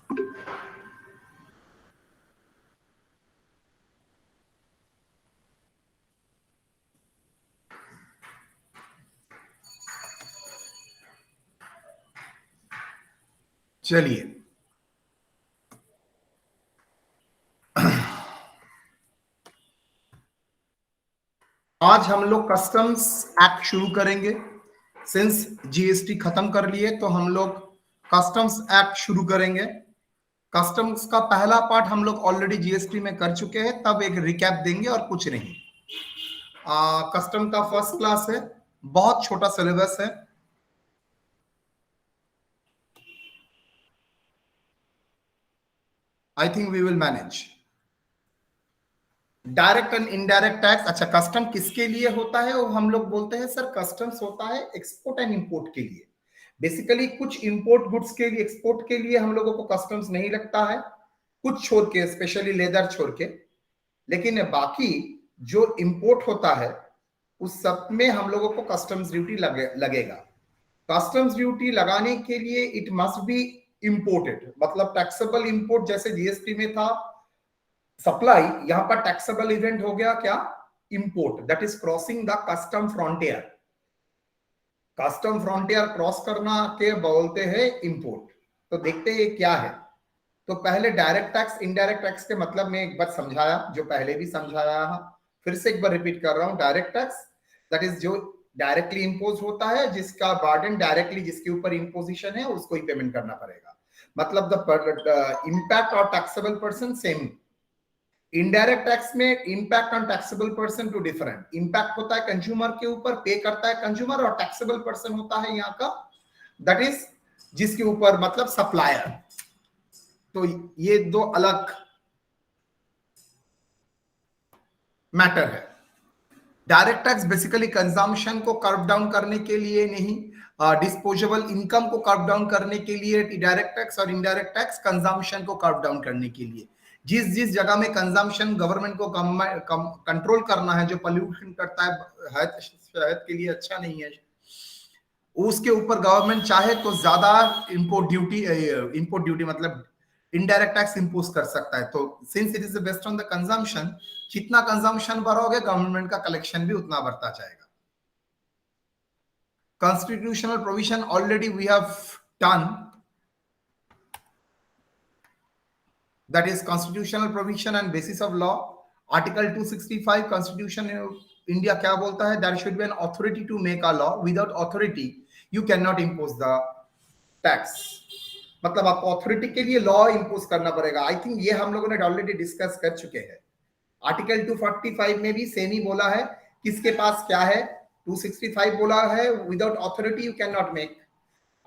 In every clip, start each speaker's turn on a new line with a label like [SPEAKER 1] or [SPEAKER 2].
[SPEAKER 1] चलिए, आज हम लोग कस्टम्स एक्ट शुरू करेंगे। सिंस जीएसटी खत्म कर लिए तो हम लोग कस्टम्स एक्ट शुरू करेंगे। कस्टम्स का पहला पार्ट हम लोग ऑलरेडी जीएसटी में कर चुके हैं, तब एक रिकैप देंगे और कुछ नहीं। कस्टम का फर्स्ट क्लास है, बहुत छोटा सिलेबस है। I think we will manage. Direct and indirect tax. अच्छा, कस्टम किसके लिए होता है? वो हम लोग बोलते हैं सर कस्टम्स होता है एक्सपोर्ट एंड इंपोर्ट के लिए। बेसिकली कुछ इंपोर्ट गुड्स के लिए, एक्सपोर्ट के लिए हम लोगों को कस्टम्स नहीं लगता है, कुछ छोड़ के, स्पेशली लेदर छोड़ के। लेकिन बाकी जो इंपोर्ट होता है उस सब में हम लोगों को कस्टम्स ड्यूटी लगेगा। कस्टम्स ड्यूटी लगाने के लिए इट मस्ट बी इंपोर्टेड, मतलब टैक्सेबल इंपोर्ट। जैसे जीएसटी में था सप्लाई, यहां पर टैक्सेबल इवेंट हो गया क्या? Import, that is crossing the custom frontier. Custom frontier cross करना के बोलते हैं इंपोर्ट। तो देखते हैं क्या है। तो पहले डायरेक्ट टैक्स इनडायरेक्ट टैक्स के मतलब में एक बार समझाया, जो पहले भी समझाया है, फिर से एक बार रिपीट कर रहा हूं। डायरेक्ट टैक्स दैट इज जो डायरेक्टली इंपोज होता है, जिसका बर्डन डायरेक्टली जिसके ऊपर इंपोजिशन है उसको ही पेमेंट करना पड़ेगा। मतलब द इम्पैक्ट और taxable person same. Indirect tax में impact on taxable person two different. Impact होता है कंज्यूमर के ऊपर, पे करता है कंज्यूमर, और टैक्सेबल पर्सन होता है यहाँ का दैट इज जिसके ऊपर, मतलब सप्लायर। तो ये दो अलग मैटर है। डायरेक्ट टैक्स बेसिकली कंजम्पशन को कर्व डाउन करने के लिए नहीं, डिस्पोजेबल इनकम को कर्व डाउन करने के लिए डायरेक्ट टैक्स, और इनडायरेक्ट टैक्स कंजम्पशन को कर्व डाउन करने के लिए। जिस जिस जगह में कंजम्पशन गवर्नमेंट को कंट्रोल करना है, जो पोल्यूशन करता है, सेहत के लिए अच्छा नहीं है, उसके ऊपर गवर्नमेंट चाहे तो ज्यादा इंपोर्ट ड्यूटी मतलब इनडायरेक्ट टैक्स इंपोज कर सकता है। तो since it is based on the consumption, जितना कंजम्पशन बढ़ोगे गवर्नमेंट का कलेक्शन भी उतना बढ़ता जाएगा। Constitutional provision already we have done, that is constitutional provision and basis of law. Article 265 constitution India क्या बोलता है? There should be an authority to make a law. Without authority you cannot impose the tax. मतलब आपको authority के लिए law impose करना पड़ेगा। I think ये हम लोगों ने ऑलरेडी डिस्कस कर चुके हैं। आर्टिकल 245 में भी सेम ही बोला है, किसके पास क्या है। 265 बोला है without authority you can not make.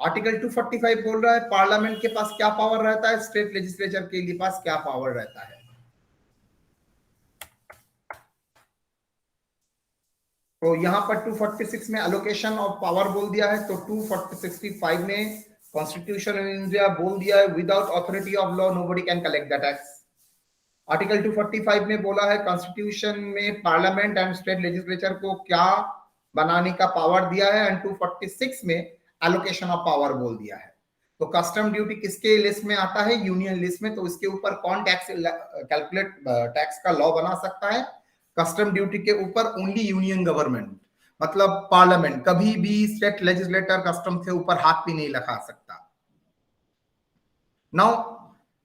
[SPEAKER 1] Article 245 बोल रहा है पार्लियामेंट के पास क्या पावर रहता है, स्टेट लेजिस्लेचर के लिए पास क्या पावर रहता है। तो यहां पर 246 में एलोकेशन ऑफ पावर बोल दिया है, तो 265 में कॉन्स्टिट्यूशन ऑफ इंडिया बोल दिया है without authority of law nobody can collect the tax. Article 245 में बोला है कॉन्स्टिट्यूशन में पार्लियामेंट एंड स्टेट लेजिस्लेचर को क्या बनाने का पावर दिया है, एंड 246 में एलोकेशन ऑफ पावर बोल दिया है। तो कस्टम ड्यूटी किसके लिस्ट में आता है? यूनियन लिस्ट में। तो इसके ऊपर कौन टैक्स कैलकुलेट टैक्स का लॉ बना सकता है? कस्टम ड्यूटी के ऊपर ओनली यूनियन गवर्नमेंट, मतलब पार्लियामेंट। कभी भी स्टेट लेजिस्लेटर कस्टम के ऊपर हाथ भी नहीं लगा सकता। नाउ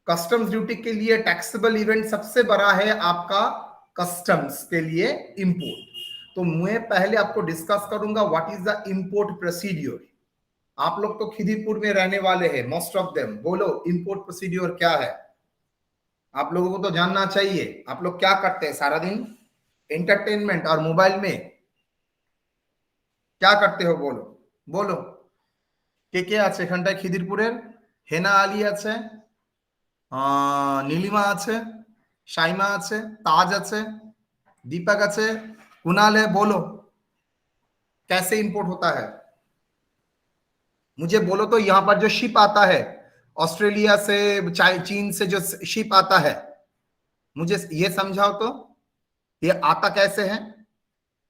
[SPEAKER 1] कस्टम्स ड्यूटी के लिए टैक्सेबल इवेंट सबसे बड़ा है आपका कस्टम्स के लिए इंपोर्ट। तो मैं पहले आपको डिस्कस करूंगा what is the import procedure. आप लोग तो खिदीपुर में रहने वाले हैं मोस्ट ऑफ देम, बोलो इंपोर्ट प्रोसीड्यूर क्या है? आप लोगों को तो जानना चाहिए। आप लोग क्या करते हैं सारा दिन? एंटरटेनमेंट और मोबाइल में क्या करते हो? बोलो बोलो। কে আছে এখানটায় খিদিরপুরের? হেনা আলী আছে, নীলিমা আছে, শাইমা আছে, তাজ আছে, दीपक আছে, कुणाल है। बोलो कैसे इंपोर्ट होता है? मुझे बोलो तो। यहां पर जो शिप आता है ऑस्ट्रेलिया से, चीन से जो शिप आता है, मुझे ये समझाओ तो ये आता कैसे है?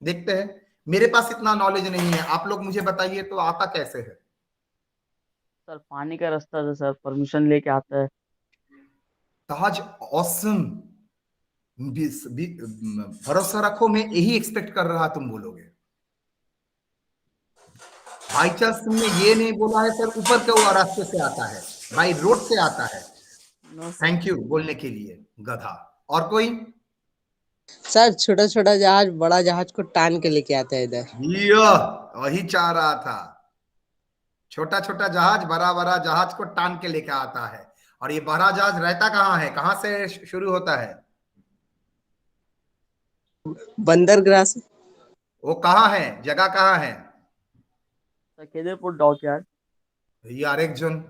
[SPEAKER 1] देखते हैं। मेरे पास इतना नॉलेज नहीं है, आप लोग मुझे बताइए तो आता कैसे है?
[SPEAKER 2] सर पानी का रास्ता से सर परमिशन लेके आता है।
[SPEAKER 1] ताज ऑसम, भरोसा रखो मैं यही एक्सपेक्ट कर रहा तुम बोलोगे। बाई चांस तुमने ये नहीं बोला है सर ऊपर के वो रास्ते से आता है, बाई रोड से आता है।
[SPEAKER 2] No sir.
[SPEAKER 1] थैंक यू बोलने के लिए गधा। और कोई?
[SPEAKER 3] सर छोटा छोटा जहाज बड़ा जहाज को टान के लेके आता है इधर।
[SPEAKER 1] ये वही चाह रहा था, छोटा छोटा जहाज बड़ा बड़ा जहाज को टान के लेके आता है। और ये बड़ा जहाज रहता कहाँ है, कहाँ से शुरू होता है?
[SPEAKER 3] बंदरगाह से।
[SPEAKER 1] वो कहाँ है, जगह कहाँ है?
[SPEAKER 2] केदारपुर डॉकयार्ड।
[SPEAKER 1] यार एक जन,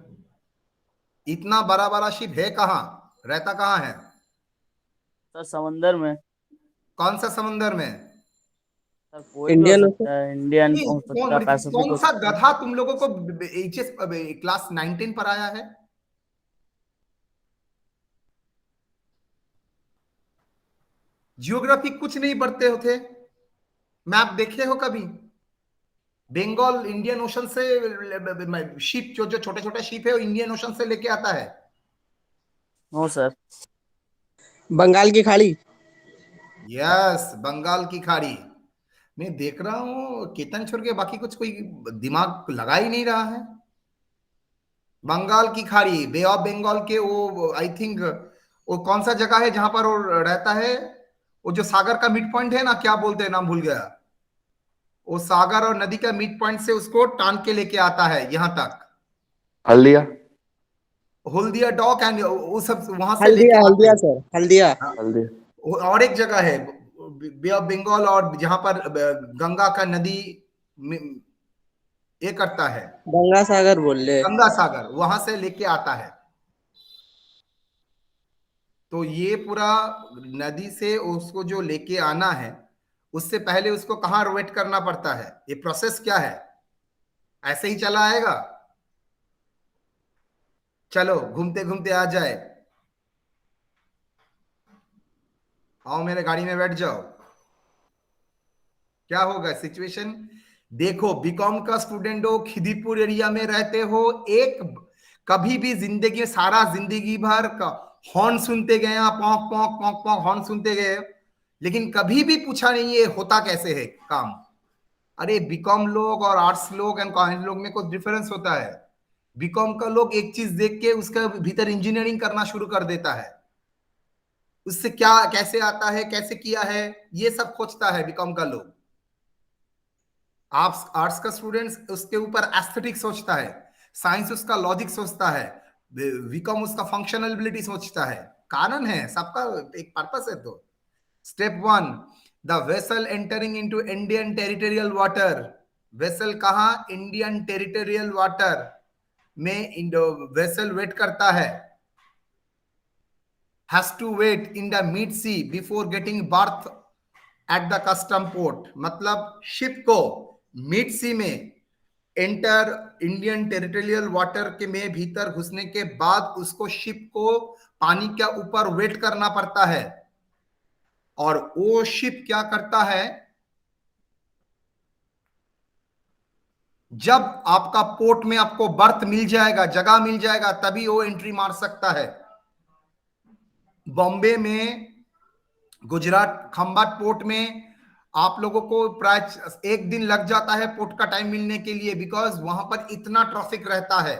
[SPEAKER 1] इतना बड़ा बड़ा शिप है कहाँ, रहता कहाँ है?
[SPEAKER 2] सर समंदर में।
[SPEAKER 1] कौन सा समंदर में?
[SPEAKER 2] सर कोई भी हो
[SPEAKER 3] इंडियन ओशन।
[SPEAKER 2] सकता है, इंडियन
[SPEAKER 1] नहीं,
[SPEAKER 2] हो सकता है, पैसिफिक
[SPEAKER 1] कौन
[SPEAKER 2] हो
[SPEAKER 1] सा
[SPEAKER 2] सकता है।
[SPEAKER 1] गधा तुम लोगों को एचएस क्लास 19 पर आया है? जियोग्राफी कुछ नहीं पढ़ते होते? मैप देखे हो कभी? बंगाल इंडियन ओशन से शिप, जो जो छोटे छोटे शिप है वो इंडियन ओशन से लेके आता है।
[SPEAKER 2] No sir.
[SPEAKER 3] बंगाल की खाड़ी।
[SPEAKER 1] यस, बंगाल की खाड़ी। मैं देख रहा हूँ केतन छोड़ के बाकी कुछ कोई दिमाग लगा ही नहीं रहा है। बंगाल की खाड़ी, बे ऑफ बंगाल के वो आई थिंक, वो कौन सा जगह है जहां पर वो रहता है? वो जो सागर का मिड पॉइंट है ना, क्या बोलते हैं, नाम भूल गया। वो सागर और नदी का मिड पॉइंट से उसको टान के लेके आता है यहां तक।
[SPEAKER 4] हल्दिया।
[SPEAKER 1] हल्दिया डॉक एंड वो सब वहां से लेके
[SPEAKER 3] हल्दिया
[SPEAKER 1] आते
[SPEAKER 3] हल्दिया
[SPEAKER 1] हैं।
[SPEAKER 3] सर हल्दिया।
[SPEAKER 1] हाँ,
[SPEAKER 4] हल्दिया।
[SPEAKER 1] और एक जगह है बे ऑफ बंगाल, और जहां पर गंगा का नदी ये करता है,
[SPEAKER 3] गंगा सागर बोल रहे।
[SPEAKER 1] गंगा सागर, वहां से लेके आता है। तो ये पूरा नदी से उसको जो लेके आना है, उससे पहले उसको कहाँ वेट करना पड़ता है? ये प्रोसेस क्या है? ऐसे ही चला आएगा? चलो घूमते घूमते आ जाए, आओ मेरे गाड़ी में बैठ जाओ। क्या होगा सिचुएशन? देखो, बीकॉम का स्टूडेंट हो, खिदीपुर एरिया में रहते हो, एक कभी भी जिंदगी, सारा जिंदगी भर का हॉर्न सुनते गए, पौंक पौंक पौंक पौंक हॉर्न सुनते गए, लेकिन कभी भी पूछा नहीं ये होता कैसे है काम। अरे बीकॉम लोग और आर्ट्स लोग एंड कॉमर्स लोग में कुछ डिफरेंस होता है। बीकॉम का लोग एक चीज देख के उसका भीतर इंजीनियरिंग करना शुरू कर देता है, उससे क्या कैसे आता है, कैसे किया है, ये सब खोजता है बीकॉम का लोग। आप आर्ट्स का स्टूडेंट्स उसके ऊपर एस्थेटिक सोचता है, साइंस उसका लॉजिक सोचता है, बीकॉम उसका फंक्शनलिटी सोचता है। कारण है सबका, एक पर्पस है। तो step one, the vessel entering into Indian territorial water. Vessel कहा? इंडियन टेरिटोरियल वाटर में वेसल वेट करता है, has to wait in the mid sea before getting berth at the custom port। मतलब शिप को mid सी में enter, Indian territorial water के में भीतर घुसने के बाद उसको शिप को पानी के ऊपर वेट करना पड़ता है। और वो शिप क्या करता है, जब आपका पोर्ट में आपको बर्थ मिल जाएगा, जगह मिल जाएगा, तभी वो एंट्री मार सकता है। बॉम्बे में, गुजरात खंभात पोर्ट में आप लोगों को प्राय एक दिन लग जाता है पोर्ट का टाइम मिलने के लिए, बिकॉज वहां पर इतना ट्रैफिक रहता है।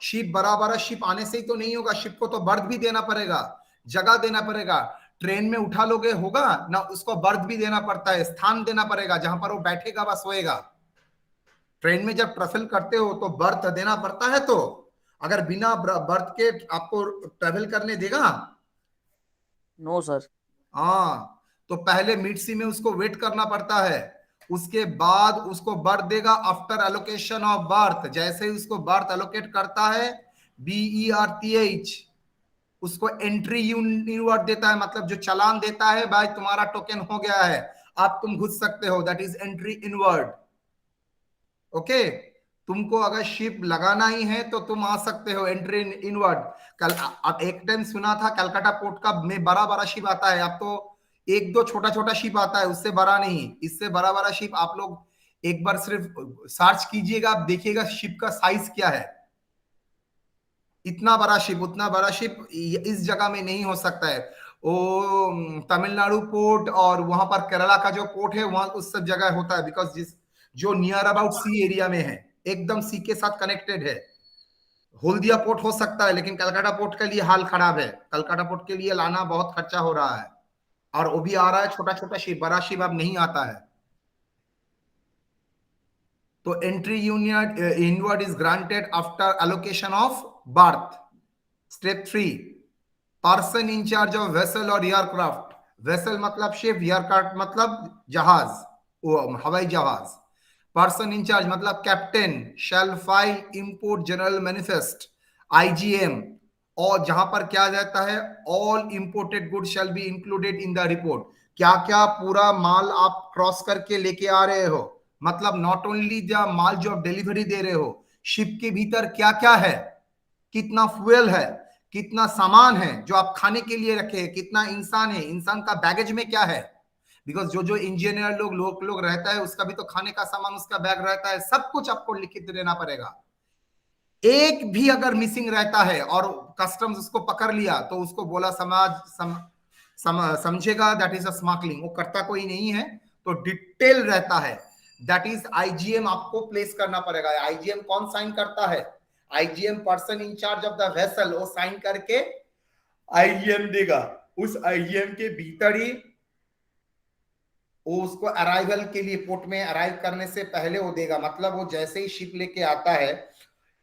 [SPEAKER 1] शिप बराबर शिप आने से ही तो नहीं होगा, शिप को तो बर्थ भी देना पड़ेगा, जगह देना पड़ेगा। ट्रेन में उठा लोगे होगा ना, उसको बर्थ भी देना पड़ता है, स्थान देना पड़ेगा जहां पर वो बैठेगा व सोएगा। ट्रेन में जब ट्रेवल करते हो तो बर्थ देना पड़ता है। तो अगर बिना बर्थ के आपको ट्रेवल करने देगा?
[SPEAKER 2] No sir.
[SPEAKER 1] हाँ, तो पहले मिड सी में उसको वेट करना पड़ता है, उसके बाद उसको बर्थ देगा आफ्टर एलोकेशन ऑफ बर्थ। जैसे ही उसको बर्थ एलोकेट करता है, BERTH, उसको एंट्री यूनिवर्ड देता है, मतलब जो चालान देता है, भाई तुम्हारा टोकन हो गया है, अब तुम घुस सकते हो, that is entry inward. Okay, तुमको अगर शिप लगाना ही है तो तुम आ सकते हो एंट्री इनवर्ड। कल अब एक टाइम सुना था कलकत्ता पोर्ट का में बड़ा बड़ा शिप आता है, अब तो एक दो छोटा छोटा शिप आता है, उससे बड़ा नहीं, इससे बड़ा बड़ा शिप। आप लोग एक बार सिर्फ सर्च कीजिएगा, आप देखिएगा शिप का साइज क्या है। इतना बड़ा शिप, उतना बड़ा शिप इस जगह में नहीं हो सकता है। वो तमिलनाडु पोर्ट और वहां पर केरला का जो पोर्ट है वहां उस सब जगह होता है, बिकॉज जो नियर अबाउट सी एरिया में है, एकदम सी के साथ कनेक्टेड है। हल्दिया पोर्ट हो सकता है, लेकिन कलकत्ता पोर्ट के लिए हाल खराब है। कलकत्ता पोर्ट के लिए लाना बहुत खर्चा हो रहा है, और वो भी आ रहा है छोटा छोटा शिप, बड़ा शिप अब नहीं आता है। तो entry union inward is granted after allocation of berth. Step 3, person in charge of vessel और एयरक्राफ्ट। वेसल मतलब शिप, एयरक्राफ्ट मतलब जहाज, हवाई जहाज। पर्सन इन चार्ज मतलब captain shall file import general manifest IGM, और जहां पर क्या जाता है, all imported good shall be included in the report. क्या क्या पूरा माल आप क्रॉस करके लेके आ रहे हो, मतलब नॉट ओनली द माल जो आप डिलीवरी दे रहे हो, शिप के भीतर क्या क्या है, कितना फ्यूल है, कितना सामान है जो आप खाने के लिए रखे हैं, कितना इंसान है, इंसान का बैगेज में क्या है, बिकॉज जो जो इंजीनियर लोग रहता है उसका भी तो खाने का सामान उसका बैग रहता है, सब कुछ आपको लिखित देना पड़ेगा। एक भी अगर मिसिंग रहता है और कस्टम्स उसको पकड़ लिया तो उसको बोला समझेगा दैट इज अ स्मगलिंग, वो करता कोई नहीं है, तो डिटेल रहता है। दैट इज आईजीएम आपको प्लेस करना पड़ेगा। आईजीएम कौन साइन करता है, IgM person in charge of the vessel, वो साइन करके आईजीएम देगा। उस आईजीएम के भीतर ही वो उसको अराइवल के लिए, पोर्ट में अराइव करने से पहले वो देगा, मतलब वो जैसे ही शिप लेके आता है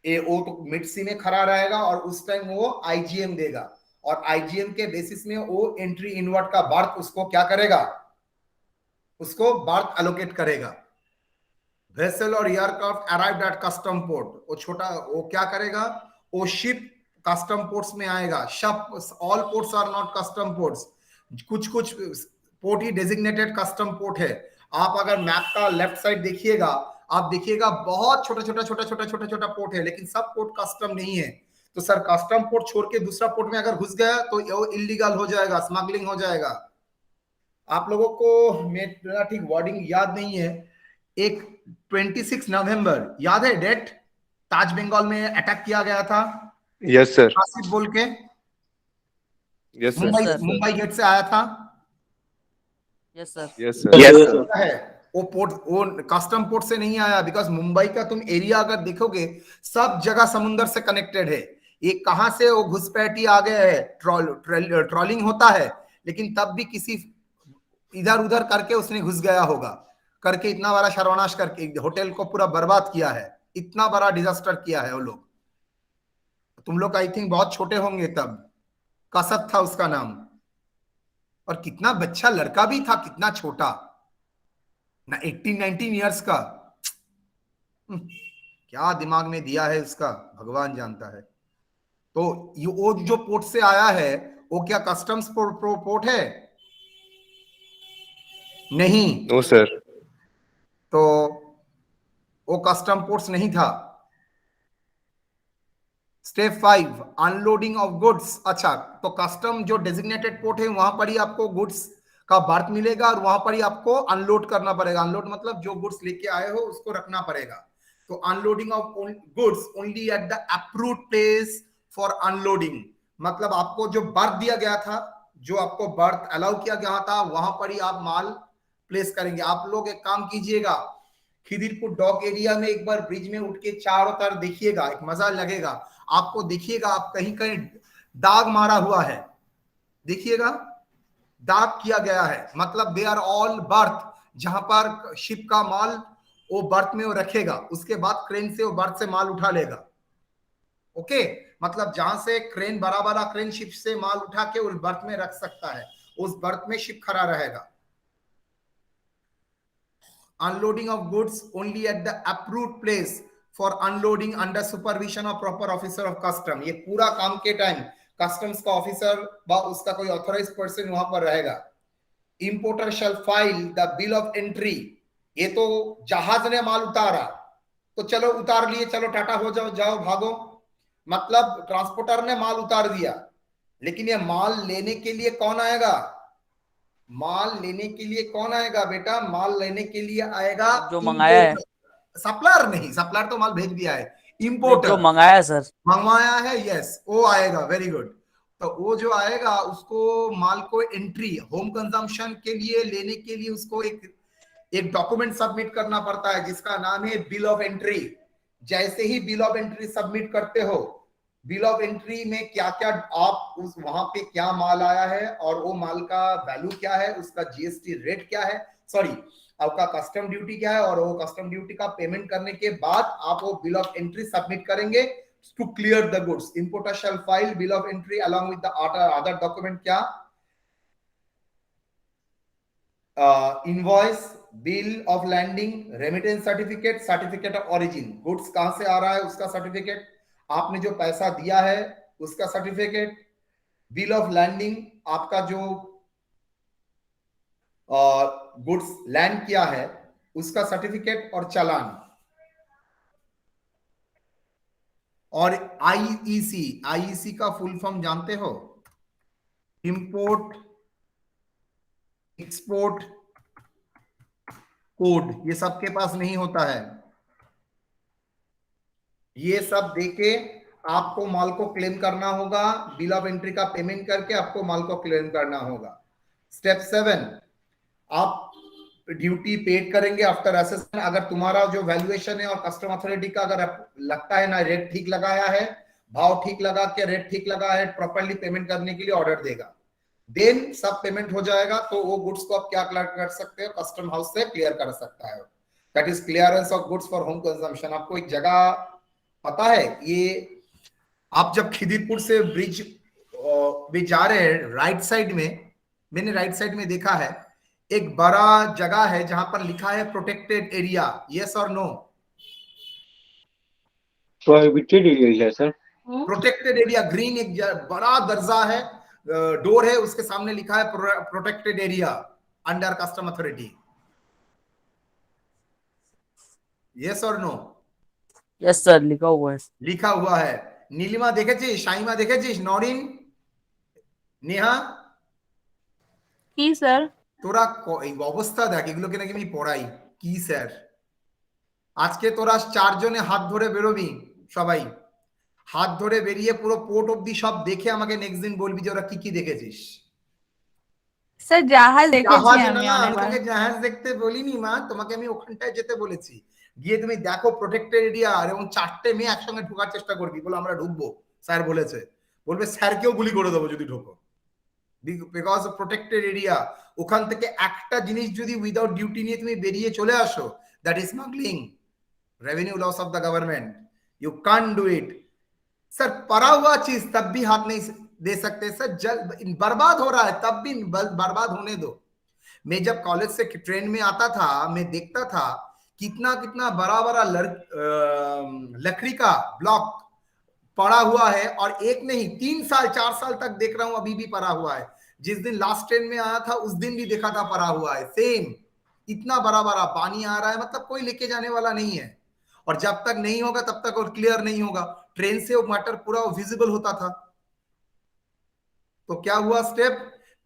[SPEAKER 1] वो तो मिड सी में खड़ा रहेगा और उस टाइम वो आईजीएम देगा, और आईजीएम के बेसिस में वो एंट्री इनवर्ट का बर्थ उसको क्या करेगा, उसको बर्थ एलोकेट करेगा। वेसल और aircraft arrived at custom port, वो छोटा वो क्या करेगा, वो शिप कस्टम पोर्ट्स में आएगा। शप all ports are not custom ports, कुछ कुछ पोर्ट ही डेजिग्नेटेड कस्टम पोर्ट है। आप अगर मैप का लेफ्ट साइड देखिएगा, आप देखिएगा बहुत छोटा छोटा छोटा छोटा छोटा छोटा पोर्ट है, लेकिन सब पोर्ट कस्टम नहीं है। तो सर कस्टम पोर्ट छोड़ के दूसरा पोर्ट में अगर घुस गया तो वो इलीगल हो जाएगा, स्मगलिंग हो जाएगा। आप लोगों को मेरा ठीक वर्डिंग याद नहीं है, एक 26 नवंबर याद है डेट, ताज बंगाल में अटैक किया गया था।
[SPEAKER 4] यस सर,
[SPEAKER 1] कासिफ बोल के,
[SPEAKER 4] yes
[SPEAKER 1] Mumbai
[SPEAKER 4] sir,
[SPEAKER 1] Mumbai gate से आया था।
[SPEAKER 2] Yes sir.
[SPEAKER 4] यस सर,
[SPEAKER 1] है वो पोर्ट, वो कस्टम पोर्ट से नहीं आया, बिकॉज मुंबई का तुम एरिया अगर देखोगे सब जगह समुद्र से कनेक्टेड है। ये कहां से वो घुसपैठी आ गए है, ट्रॉलिंग होता है, लेकिन तब भी किसी इधर उधर करके उसने घुस गया होगा, करके इतना बड़ा सर्वनाश करके होटल को पूरा बर्बाद किया है, इतना बड़ा डिजास्टर किया है वो लोग। तुम लोग आई थिंक बहुत छोटे होंगे तब, कसब था उसका नाम, और कितना बच्चा लड़का भी था, कितना छोटा ना, 18-19 ईयर्स का। क्या दिमाग में दिया है उसका, भगवान जानता है। तो ये वो जो पोर्ट से आया है वो क्या कस्टम्स पोर्ट है? नहीं,
[SPEAKER 4] नो सर,
[SPEAKER 1] तो वो कस्टम पोर्ट्स नहीं था। Step 5, unloading of goods. अच्छा, तो कस्टम जो डेजिग्नेटेड पोर्ट है वहां पर ही आपको गुड्स का बर्थ मिलेगा और वहां पर ही आपको अनलोड करना पड़ेगा। अनलोड मतलब जो गुड्स लेके आए हो उसको रखना पड़ेगा। तो unloading of goods only at the approved place for unloading, मतलब आपको जो बर्थ दिया गया था, जो आपको बर्थ अलाउ किया गया था, वहां पर ही आप माल प्लेस करेंगे। आप लोग एक काम कीजिएगा, खिदिरपुर डॉक एरिया में एक बार ब्रिज में उठ के चारों तरफ देखिएगा, एक मजा लगेगा आपको। देखिएगा आप कहीं कहीं दाग मारा हुआ है, देखिएगा दाग किया गया है, मतलब दे आर ऑल बर्थ, जहां पर शिप का माल वो बर्थ में वो रखेगा, उसके बाद क्रेन से वो बर्थ से माल उठा लेगा। ओके, मतलब जहां से क्रेन, बड़ा बड़ा क्रेन शिप से माल उठा के उस बर्थ में रख सकता है, उस बर्थ में शिप खड़ा रहेगा। Unloading of goods only at the approved place for unloading under supervision of proper officer of custom। ये पूरा काम के टाइम कस्टम्स का ऑफिसर व उसका कोई ऑथराइज्ड पर्सन वहां पर रहेगा। Importer shall file the bill of entry. ये तो जहाज ने माल उतारा तो चलो उतार लिए, चलो टाटा हो जाओ, जाओ भागो, मतलब ट्रांसपोर्टर ने माल उतार दिया, लेकिन ये माल लेने के लिए कौन आएगा? माल लेने के लिए कौन आएगा बेटा? माल लेने के लिए आएगा
[SPEAKER 2] जो मंगाया है।
[SPEAKER 1] सप्लायर नहीं, सप्लायर तो माल भेज दिया है।
[SPEAKER 2] जो
[SPEAKER 1] इंपोर्टर
[SPEAKER 2] मंगाया सर।
[SPEAKER 1] मंगवाया है, यस, वो आएगा, वेरी गुड। तो वो जो आएगा उसको माल को एंट्री होम कंजम्पशन के लिए लेने के लिए उसको एक डॉक्यूमेंट सबमिट करना पड़ता है जिसका नाम है बिल ऑफ एंट्री। जैसे ही बिल ऑफ एंट्री सबमिट करते हो, बिल ऑफ एंट्री में क्या क्या आप उस वहां पे क्या माल आया है और वो माल का वैल्यू क्या है, उसका जीएसटी रेट क्या है, सॉरी आपका कस्टम ड्यूटी क्या है, और वो कस्टम ड्यूटी का पेमेंट करने के बाद आप वो बिल ऑफ एंट्री सबमिट करेंगे to clear the goods. Importer shall file bill of entry along with the other document, क्या invoice, bill of landing, remittance certificate, certificate of origin, goods कहां से आ रहा है उसका सर्टिफिकेट, आपने जो पैसा दिया है उसका सर्टिफिकेट, बिल ऑफ लैंडिंग आपका जो गुड्स लैंड किया है उसका सर्टिफिकेट और चालान, और आईईसी का फुल फॉर्म जानते हो? इंपोर्ट एक्सपोर्ट कोड, ये सबके पास नहीं होता है। ये सब देके आपको माल को क्लेम करना होगा, बिल ऑफ एंट्री का पेमेंट करके आपको माल को क्लेम करना होगा। स्टेप 7, आप ड्यूटी पेड करेंगे आफ्टर असेसमेंट। अगर तुम्हारा जो वैल्यूएशन है और कस्टम अथॉरिटी का अगर लगता है ना रेट ठीक लगाया है, भाव ठीक लगा के रेट ठीक लगा है, प्रॉपर्ली पेमेंट करने के लिए ऑर्डर देगा, देन सब पेमेंट हो जाएगा, तो वो गुड्स को आप क्या कर सकते हो, कस्टम हाउस से क्लियर कर सकता है। That is clearance of goods for home consumption. आपको एक जगह पता है, ये आप जब खिदिरपुर से ब्रिज भी जा रहे हैं, राइट साइड में, मैंने राइट साइड में देखा है एक बड़ा जगह है जहां पर लिखा है प्रोटेक्टेड एरिया, यस और नो?
[SPEAKER 4] प्रोहिबिटेड एरिया है सर।
[SPEAKER 1] प्रोटेक्टेड एरिया, ग्रीन एक बड़ा दर्जा है, डोर है, उसके सामने लिखा है protected area under custom authority, yes और नो?
[SPEAKER 2] यस सर, लिखा हुआ है।
[SPEAKER 1] लिखा हुआ है। নীলিমা দেখেছিস, শাইমা দেখেছিস, নরিন, নেহা?
[SPEAKER 5] কি স্যার?
[SPEAKER 1] তোরা এই অবস্থা দেখ, এগুলোকে নাকি আমি পড়াই কি স্যার? আজকে তোরা 4 জনে হাত ধরে বেরোবি, সবাই হাত ধরে বেরিয়ে পুরো পোর্ট অবধি সব দেখে আমাকে নেক্সট দিন বলবি যে ওরা কি কি দেখেছিস।
[SPEAKER 5] স্যার জাহাজ দেখেছি
[SPEAKER 1] জাহাজ
[SPEAKER 5] আমি
[SPEAKER 1] না, আমি
[SPEAKER 5] অনেকবার।
[SPEAKER 1] তোকে জাহাজ দেখতে বলিনি মা, তোমাকে আমি ওখানটায় যেতে বলেছি। গিয়ে তুমি দেখো প্রোটেক্টেড এরিয়া, এবং 4টে মেয়ে একসঙ্গে ঢোকার চেষ্টা করবি, বলে আমরা ঢুকবো, স্যার বলেছে, বলবে স্যারকেও গুলি করে দেবো যদি ঢোকো, বিকজ প্রোটেক্টেড এরিয়া। ওখান থেকে একটা জিনিস যদি উইদাউট ডিউটি নিয়ে তুমি বেরিয়ে চলে আসো, that is smuggling, revenue loss of the government, you can't do it. Sir परा हुआ चीज तब भी हाथ नहीं दे सकते सर, जल बर्बाद हो रहा है तब भी बर्बाद होने दो। मैं जब कॉलेज से ट्रेन में आता था, मैं देखता था कितना कितना बड़ा बड़ा लकड़ी का ब्लॉक पड़ा हुआ है, और एक नहीं 3 साल 4 साल तक देख रहा हूं अभी भी पड़ा हुआ है। जिस दिन लास्ट ट्रेन में आया था उस दिन भी देखा था पड़ा हुआ है, सेम इतना बड़ा बड़ा पानी आ रहा है, मतलब कोई लेके जाने वाला नहीं है। और जब तक नहीं होगा तब तक और क्लियर नहीं होगा। ट्रेन से वो मैटर पूरा विजिबल होता था। तो क्या हुआ स्टेप,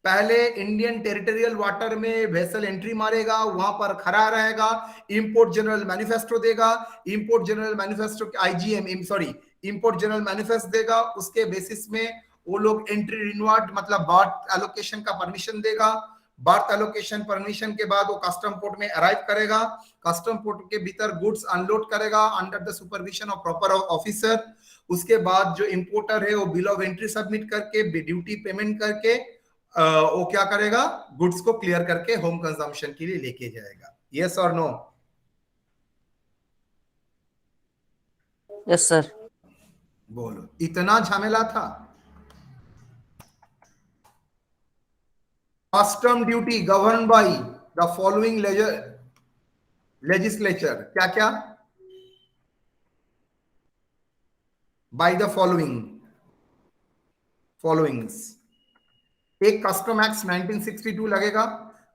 [SPEAKER 1] पहले इंडियन टेरिटोरियल वाटर में वेसल एंट्री मारेगा, वहां पर खड़ा रहेगा, इंपोर्ट जनरल मैनिफेस्टो देगा, import general manifesto IgM sorry import general manifest देगा, उसके बेसिस में वो लोग एंट्री रिन्वार्ड मतलब बर्थ एलोकेशन का परमिशन देगा। बर्थ एलोकेशन परमिशन के बाद वो कस्टम पोर्ट में अराइव करेगा, कस्टम पोर्ट के भीतर गुड्स अनलोड करेगा under the supervision of proper officer. उसके बाद जो इंपोर्टर है वो बिल ऑफ एंट्री सबमिट करके ड्यूटी पेमेंट करके वो क्या करेगा, गुड्स को क्लियर करके होम कंजम्पशन के लिए लेके जाएगा, यस और नो?
[SPEAKER 2] Yes sir.
[SPEAKER 1] बोलो, इतना झमेला था। Custom duty govern by the following legislature, क्या क्या? By the followings. एक कस्टम एक्ट 1962 लगेगा,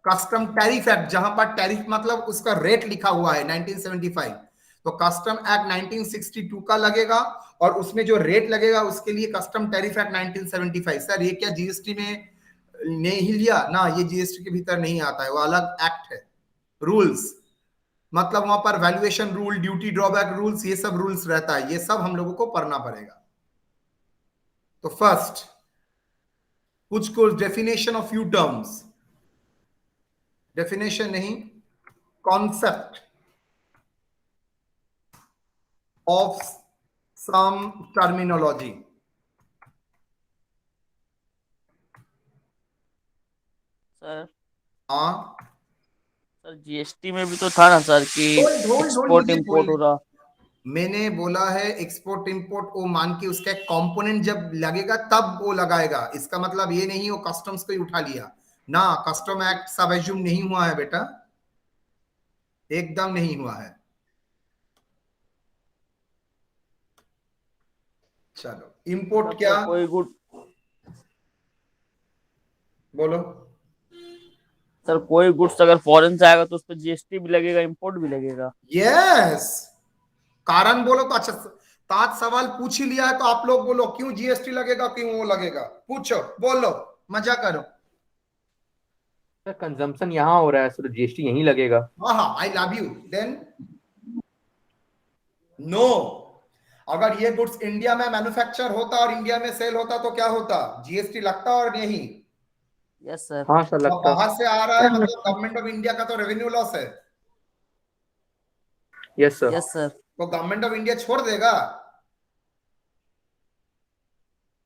[SPEAKER 1] कस्टम टैरिफ एक्ट, जहां पर टैरिफ मतलब उसका रेट लिखा हुआ है 1975, तो कस्टम एक्ट 1962 का लगेगा, और उसमें जो रेट लगेगा उसके लिए कस्टम टैरिफ एक्ट 1975। सर ये क्या जीएसटी में नहीं लिया ना, ये जीएसटी के भीतर नहीं आता है, वो अलग एक्ट है, रूल्स। मतलब वहां पर valuation rule, duty drawback rules, ये सब रूल्स रहता है, ये सब हम लोगों को पढ़ना पड़ेगा। तो फर्स्ट कुछ definition of few terms, definition नहीं, concept of some terminology.
[SPEAKER 2] Sir
[SPEAKER 1] हाँ,
[SPEAKER 2] सर जीएसटी में भी तो था ना सर कि एक्सपोर्ट इंपोर्ट हो रहा।
[SPEAKER 1] मैंने बोला है एक्सपोर्ट इंपोर्ट, वो मान के उसका एक कंपोनेंट जब लगेगा तब वो लगाएगा। इसका मतलब ये नहीं वो कस्टम्स को ही उठा लिया ना, कस्टम एक्ट सब एज्यूम नहीं हुआ है बेटा, एकदम नहीं हुआ है। चलो इंपोर्ट क्या,
[SPEAKER 2] कोई गुड
[SPEAKER 1] बोलो
[SPEAKER 2] सर, कोई गुड्स अगर फॉरेन से आएगा तो उस पर जीएसटी भी लगेगा, इंपोर्ट भी लगेगा।
[SPEAKER 1] यस, कारण बोलो तो अच्छा, ताज सवाल पूछ ही लिया है तो आप लोग बोलो क्यों जीएसटी लगेगा, क्यों वो लगेगा, पूछो बोलो, मजा करो।
[SPEAKER 6] सर कंजम्पशन यहाँ हो रहा है, सर जीएसटी यहीं लगेगा।
[SPEAKER 1] हाँ, I love you. Then no, अगर ये गुड्स इंडिया में मैन्युफैक्चर होता और इंडिया में सेल होता तो क्या होता, जीएसटी लगता और नहीं।
[SPEAKER 2] Yes sir.
[SPEAKER 6] हाँ सर
[SPEAKER 1] तो
[SPEAKER 6] लगता।
[SPEAKER 1] बाहर से आ रहा है मतलब गवर्नमेंट ऑफ इंडिया का तो रेवेन्यू लॉस है,
[SPEAKER 6] यस सर।
[SPEAKER 2] Yes sir.
[SPEAKER 1] तो गवर्नमेंट ऑफ इंडिया छोड़ देगा।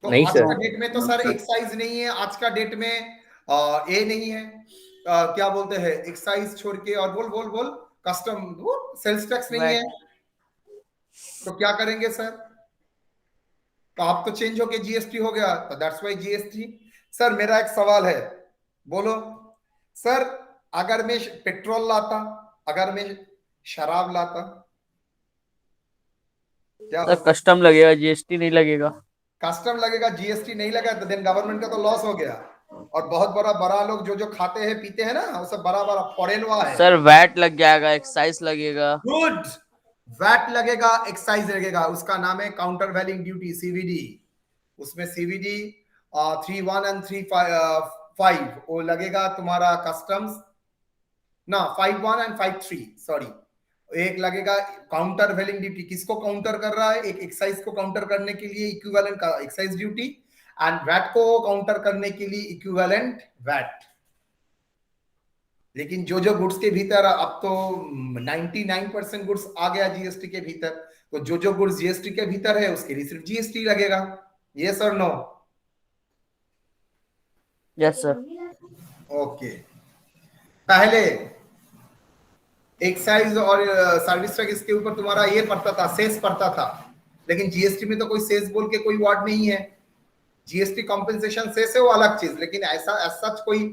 [SPEAKER 1] तो
[SPEAKER 6] नहीं
[SPEAKER 1] आज
[SPEAKER 6] सर।
[SPEAKER 1] का डेट में तो सर एक्साइज नहीं है, आज का डेट में ये नहीं है, क्या बोलते हैं, एक्साइज छोड़ के, और बोल बोल बोल कस्टम, सेल्स टैक्स नहीं है, तो क्या करेंगे सर, तो आप तो चेंज होके जीएसटी हो गया, तो दैट्स व्हाई जीएसटी। सर मेरा एक सवाल है, बोलो सर, अगर मैं पेट्रोल लाता, अगर मैं शराब लाता, क्या
[SPEAKER 2] सर कस्टम लगेगा, जीएसटी नहीं लगेगा।
[SPEAKER 1] कस्टम लगेगा, जीएसटी नहीं लगा, तो देन गवर्नमेंट का तो लॉस हो गया। और बहुत बड़ा लोग जो जो खाते हैं पीते हैं ना, वो सब बड़ा फॉरेन हुआ है।
[SPEAKER 2] सर वैट लग जाएगा, एक्साइज लगेगा।
[SPEAKER 1] गुड, वैट लगेगा, एक्साइज लगेगा, उसका नाम है काउंटर वैलिंग ड्यूटी, सीवीडी। उसमें सीवीडी 3(1) एंड 3(5) वो लगेगा तुम्हारा कस्टम्स ना, 5(1) एंड 5(3), सॉरी, एक लगेगा काउंटर वैलिंग ड्यूटी, किसको काउंटर कर रहा है, एक एक्साइज को काउंटर करने के लिए इक्विवेलेंट का एक्साइज ड्यूटी, एंड वैट को काउंटर करने के लिए इक्विवेलेंट वैट। लेकिन जो जो गुड्स के भीतर, अब तो 99% गुड्स आ गया जीएसटी के भीतर, तो जो जो गुड्स जीएसटी के भीतर है उसके लिए सिर्फ जीएसटी लगेगा। यस और नो?
[SPEAKER 2] Yes sir.
[SPEAKER 1] ओके, पहले एक्साइज और सर्विस टैक्स, इसके ऊपर तुम्हारा ये पड़ता था, सेस पड़ता था, लेकिन जीएसटी में तो कोई सेस बोल के कोई वर्ड नहीं है। जीएसटी कॉम्पेंसेशन सेस है, वो अलग चीज, लेकिन ऐसा सच कोई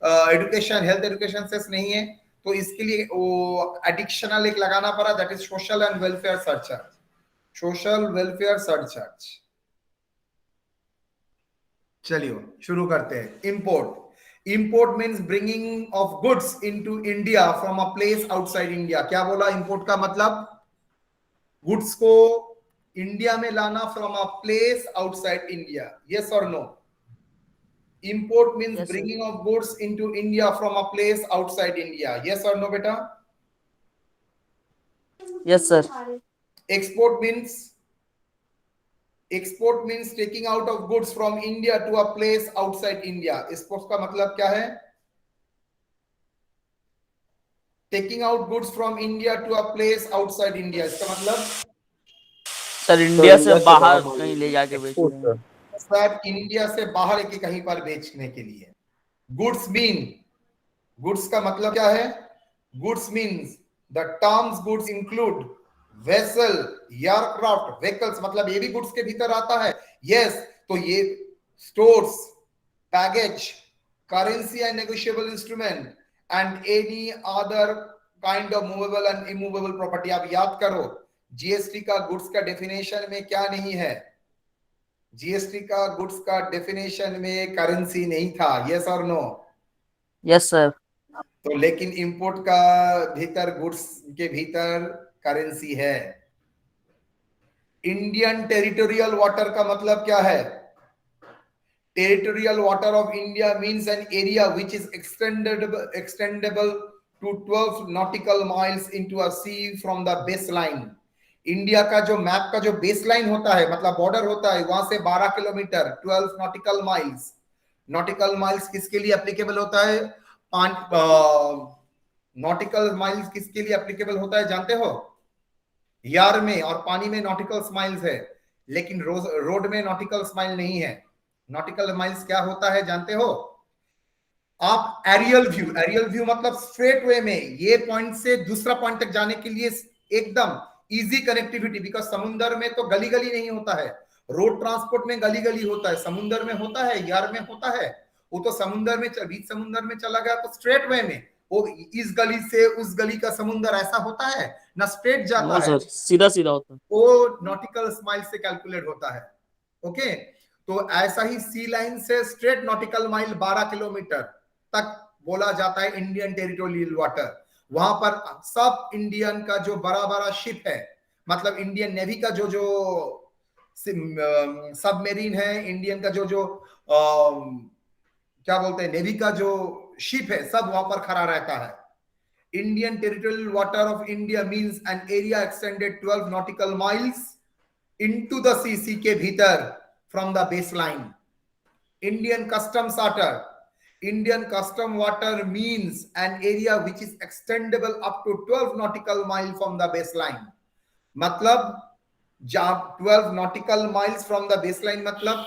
[SPEAKER 1] एजुकेशन, हेल्थ एजुकेशन सेस नहीं है। तो इसके लिए वो एडिशनल एक लगाना पड़ा, that is social and welfare surcharge, social welfare surcharge. चलिए शुरू करते हैं। Import, import means bringing of goods into India from a place outside India. क्या बोला, इंपोर्ट का मतलब गुड्स को इंडिया में लाना from a place outside India. Yes और no? Import means
[SPEAKER 2] Yes,
[SPEAKER 1] bringing of goods into India from a place outside India. Yes or no, beta?
[SPEAKER 2] Yes sir.
[SPEAKER 1] Export means taking out of goods from India to a place outside India. Export का मतलब क्या है? Taking out goods from India to a place outside India. इसका मतलब
[SPEAKER 2] sir India से बाहर कहीं ले जाके बेचना।
[SPEAKER 1] सर इंडिया से बाहर के कहीं पर बेचने के लिए। गुड्स मीन, गुड्स का मतलब क्या है? Goods means the terms goods include vessel, aircraft, vehicles, मतलब ये भी गुड्स के भीतर आता है। यस, तो ये stores, baggage, currency and negotiable instrument and any other kind of movable and immovable property. आप याद करो जीएसटी का गुड्स का डेफिनेशन में क्या नहीं है? जीएसटी का गुड्स का डेफिनेशन में करेंसी नहीं था। यस और नो?
[SPEAKER 2] Yes sir.
[SPEAKER 1] तो लेकिन इंपोर्ट का भीतर, गुड्स के भीतर करेंसी है। इंडियन टेरिटोरियल वाटर का मतलब क्या है? Territorial water of India means an area which is extendable to 12 nautical miles into a sea from the baseline. India का जो मैप का जो बेसलाइन होता है, मतलब बॉर्डर होता है, वहां से 12 kilometre 12 nautical miles. Nautical miles किसके लिए एप्लीकेबल होता है? नॉटिकल माइल्स किसके लिए एप्लीकेबल होता है जानते हो? यार में और पानी में नॉटिकल माइल्स है, लेकिन रोड में नॉटिकल माइल नहीं है. नॉटिकल माइल्स क्या होता है जानते हो? आप एरियल व्यू मतलब स्ट्रेट वे में ये पॉइंट से दूसरा पॉइंट तक जाने के लिए एकदम इजी कनेक्टिविटी. बिकॉज समुद्र में तो गली गली नहीं होता है, रोड ट्रांसपोर्ट में गली गली होता है, समुद्र में होता है, यार में होता है. वो तो समुद्र में बीच समुद्र में चला गया तो स्ट्रेट वे में वो इस गली से उस गली का समुद्र ऐसा होता है ना, स्ट्रेट जाता है,
[SPEAKER 2] सीधा सीधा होता है.
[SPEAKER 1] वो नॉटिकल माइल से कैलकुलेट होता है. ओके, तो ऐसा ही सी लाइन से स्ट्रेट नॉटिकल माइल 12 किलोमीटर तक बोला जाता है इंडियन टेरिटोरियल वाटर. वहां पर सब इंडियन का जो बड़ा बड़ा शिप है, मतलब इंडियन नेवी का जो जो सबमेरीन है, इंडियन का जो जो क्या बोलते हैं नेवी का जो शिप है, सब वहां पर खड़ा रहता है. Indian territorial water of India means an area extended 12 nautical miles into the sea के भीतर from the baseline. Indian customs water, Indian custom water means an area which is extendable up to 12 nautical mile from the baseline. मतलब जब 12 nautical miles from the baseline, मतलब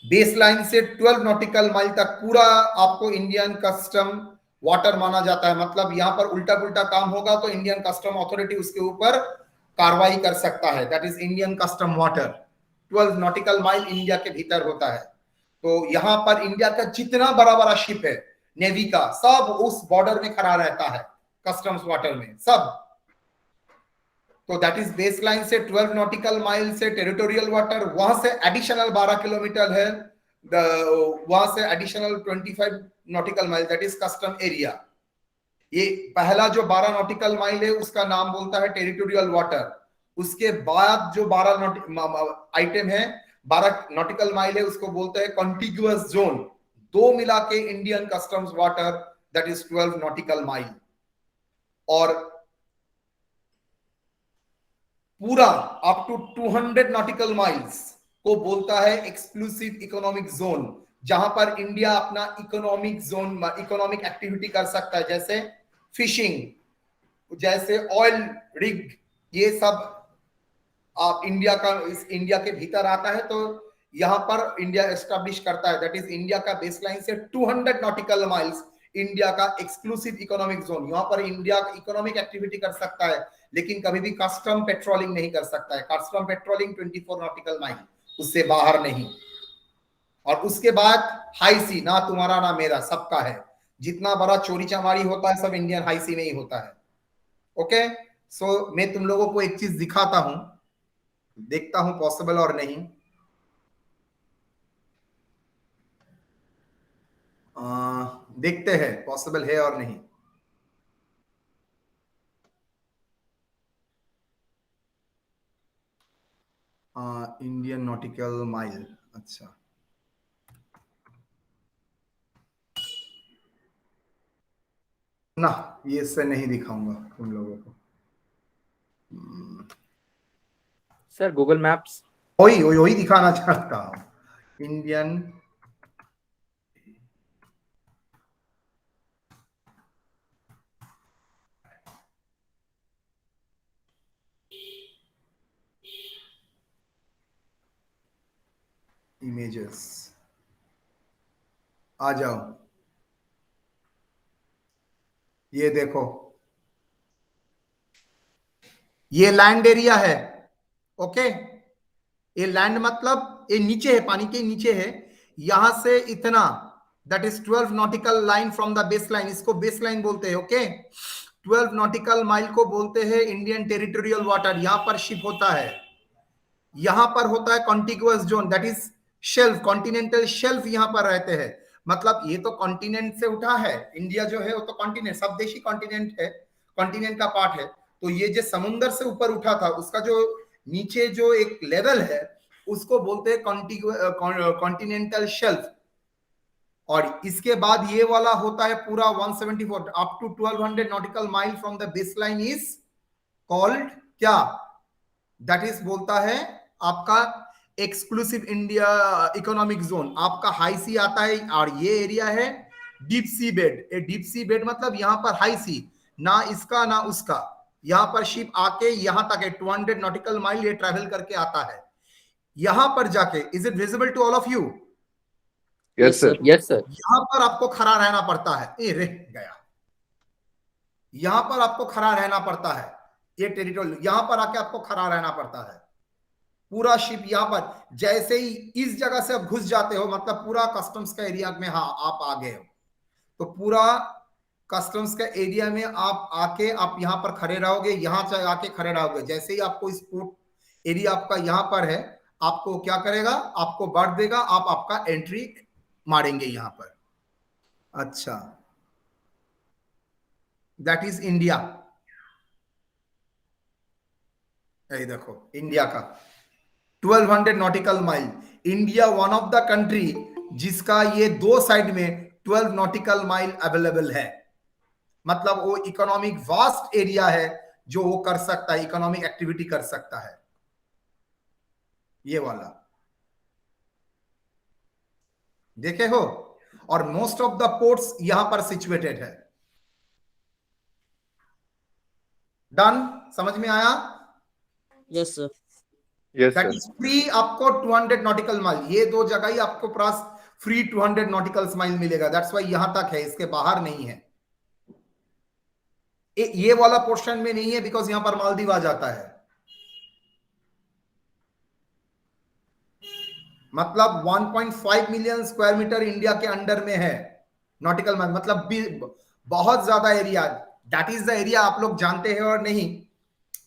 [SPEAKER 1] baseline से 12 nautical mile तक पूरा आपको Indian custom water माना जाता है. मतलब यहाँ पर उल्टा पुल्टा काम होगा तो इंडियन कस्टम अथॉरिटी उसके ऊपर कार्रवाई कर सकता है. That is Indian custom water. 12 nautical mile India के भीतर होता है. तो यहां पर इंडिया का जितना बड़ा बड़ा शिप है नेवी का, सब उस बॉर्डर में खड़ा रहता है, कस्टम्स वाटर में सब. तो दैट इज बेसलाइन से 12 नॉटिकल माइल से टेरिटोरियल वाटर, वहां से एडिशनल 12 किलोमीटर है, वहां से additional 25 nautical mile, that is custom area. ये पहला जो 12 नॉटिकल माइल है उसका नाम बोलता है टेरिटोरियल वाटर. उसके बाद जो 12 आइटम है, 12 नॉटिकल माइल है, उसको बोलते हैं कॉन्टिग्युअस जोन. दो मिला के Indian customs water, that is 12 nautical mile. और पूरा अप टू 200 नॉटिकल माइल्स को बोलता है एक्सक्लूसिव इकोनॉमिक जोन, जहां पर इंडिया अपना इकोनॉमिक जोन, इकोनॉमिक एक्टिविटी कर सकता है, जैसे फिशिंग, जैसे ऑयल रिग, ये सब आप इंडिया का इस इंडिया के भीतर आता है. तो यहां पर इंडिया एस्टैब्लिश करता है, दैट इज इंडिया का बेसलाइन से 200 नॉटिकल माइल्स इंडिया का एक्सक्लूसिव इकोनॉमिक जोन. यहां पर इंडिया इकोनॉमिक एक्टिविटी कर सकता है, लेकिन कभी भी कस्टम पेट्रोलिंग नहीं कर सकता है. कस्टम पेट्रोलिंग 24 नॉटिकल माइल, उससे बाहर नहीं. और उसके बाद हाई सी, ना तुम्हारा ना मेरा, सबका है. जितना बड़ा चोरी चमारी होता है सब इंडियन हाई सी में ही होता है. ओके, सो मैं तुम लोगों को एक चीज दिखाता हूं, देखता हूं पॉसिबल और नहीं. देखते हैं पॉसिबल है और नहीं. इंडियन नॉटिकल माइल, अच्छा ना, ये इससे नहीं दिखाऊंगा तुम लोगों को.
[SPEAKER 6] सर गूगल मैप्स,
[SPEAKER 1] वही दिखाना चाहता हूं. इंडियन इमेजेस, आ जाओ. ये देखो, ये लैंड एरिया है. ओके, ये लैंड मतलब ये नीचे है, पानी के नीचे है. यहां से इतना, that is 12 nautical line from the base line, इसको बेस लाइन बोलते हैं. ओके, 12 नॉटिकल माइल को बोलते हैं इंडियन टेरिटोरियल वाटर. यहां पर शिप होता है, यहां पर होता है contiguous zone, that is shelf, continental shelf यहां पर रहते हैं. मतलब ये तो कॉन्टिनेंट से उठा है, इंडिया जो है वो तो कॉन्टिनेंट, सब देश ही कॉन्टिनेंट है, कॉन्टिनेंट का पार्ट है. तो ये जो समुद्र से ऊपर उठा था, उसका जो नीचे जो एक लेवल है, उसको बोलते हैं कॉन्टिनेंटल शेल्फ. और इसके बाद ये वाला होता है पूरा 174 up to 1200 nautical mile from the baseline is called क्या, दैट इज बोलता है आपका एक्सक्लूसिव इंडिया इकोनॉमिक जोन। आपका हाई सी आता है और ये एरिया है deep sea bed. Deep sea bed मतलब यहां पर हाई सी, ना इसका ना उसका, यहां पर शिप आके यहां तक है 200 नॉटिकल माइल ये ट्रैवल करके आता है। यहां पर जाके is it visible to all of you?
[SPEAKER 4] Yes sir.
[SPEAKER 6] Yes sir.
[SPEAKER 1] यहां पर आपको खड़ा रहना पड़ता है। ए रे गया, यहां पर आपको खड़ा रहना पड़ता है। ये टेरिटोरियल यहां पर आके आपको खड़ा रहना पड़ता है। पूरा शिप यहां पर जैसे ही इस जगह से आप घुस जाते हो मतलब पूरा कस्टम्स का एरिया में, हाँ आप आ गए हो तो पूरा कस्टम्स का एरिया में आप आके आप यहां पर खड़े रहोगे, यहां से आके खड़े रहोगे। जैसे ही आपको इस पोर्ट एरिया आपका यहां पर है, आपको क्या करेगा, आपको बढ़ देगा, आप आपका एंट्री मारेंगे यहां पर। अच्छा, दैट इज इंडिया। ये देखो इंडिया का 1200 nautical mile. India one of the country जिसका ये दो साइड में 12 नॉटिकल माइल अवेलेबल है। मतलब वो इकोनॉमिक वास्ट एरिया है जो वो कर सकता है, इकोनॉमिक एक्टिविटी कर सकता है ये वाला, देखे हो। और मोस्ट ऑफ द पोर्ट्स यहां पर सिचुएटेड है। डन, समझ में आया?
[SPEAKER 2] Yes sir.
[SPEAKER 4] Yes
[SPEAKER 1] that
[SPEAKER 4] sir.
[SPEAKER 1] Is free आपको 200 नॉटिकल माइल, ये दो जगह ही आपको पास फ्री 200 नॉटिकल माइल मिलेगा। दैट्स वाई यहां तक है, इसके बाहर नहीं है। ये वाला पोर्शन में नहीं है बिकॉज यहां पर मालदीव आ जाता है। मतलब 1.5 मिलियन स्क्वायर मीटर इंडिया के अंडर में है नॉटिकल माइल, मतलब बहुत ज्यादा area. That is the area आप लोग जानते हैं और नहीं,